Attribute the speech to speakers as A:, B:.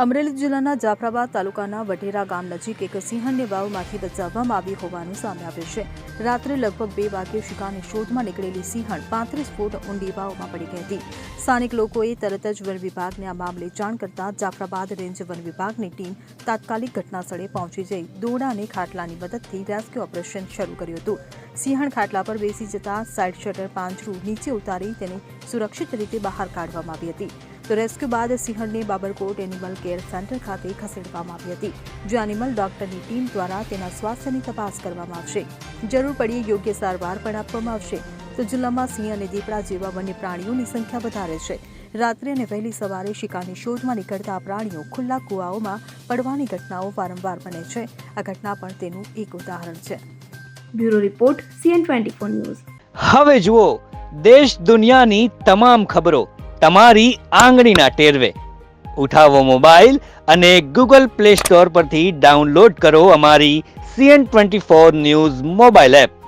A: અમરેલી જિલ્લાના જાફરાબાદ તાલુકાના વઢેરા ગામ નજીક એક સિંહણને વાવમાંથી બચાવવામાં આવી હોવાનું સામે આવ્યું છે. રાત્રે લગભગ 2 વાગ્યે શિકારની શોધમાં નીકળેલી સિંહણ 35 ફૂટ ઊંડી વાવમાં પડી ગઈ હતી. સ્થાનિક લોકોએ તરત જ વન વિભાગને આ મામલે જાણ કરતા જાફરાબાદ રેન્જ વન વિભાગની ટીમ તાત્કાલિક ઘટનાસ્થળે પહોંચી જઈ દોરડા અને ખાટલાની મદદથી રેસ્ક્યુ ઓપરેશન શરૂ કર્યું હતું. સિંહણ ખાટલા પર બેસી જતા સાઇડ શટર પાંજરું નીચે ઉતારી તેને સુરક્ષિત રીતે બહાર કાઢવામાં આવી હતી. તો રેસ્ક્યુ બાદ સિંહણને બાબરકોટ એનિમલ કેર સેન્ટર ખાતે ખસેડવામાં આવી હતી, જ્યાં એનિમલ ડોક્ટરની ટીમ દ્વારા તેના સ્વાસ્થ્યની તપાસ કરવામાં આવશે. જરૂર પડીએ યોગ્ય સારવાર પણ આપવામાં આવશે. તો જિલ્લામાં સિંહ અને દીપડા જેવા વન્ય પ્રાણીઓની સંખ્યા વધારે છે. રાત્રે અને વહેલી સવારે શિકારની શોધમાં નીકળતા આ પ્રાણીઓ ખુલ્લા કૂવાઓમાં પડવાની ઘટનાઓ વારંવાર બને છે. આ ઘટના પણ તેનું એક ઉદાહરણ છે.
B: Bureau report CN24 news.
C: હવે જુઓ દેશ દુનિયાની તમામ ખબરો તમારી આંગળીના ટેરવે. ઉઠાવો મોબાઈલ અને Google Play Store પરથી ડાઉનલોડ કરો અમારી CN24 ન્યૂઝ મોબાઈલ એપ.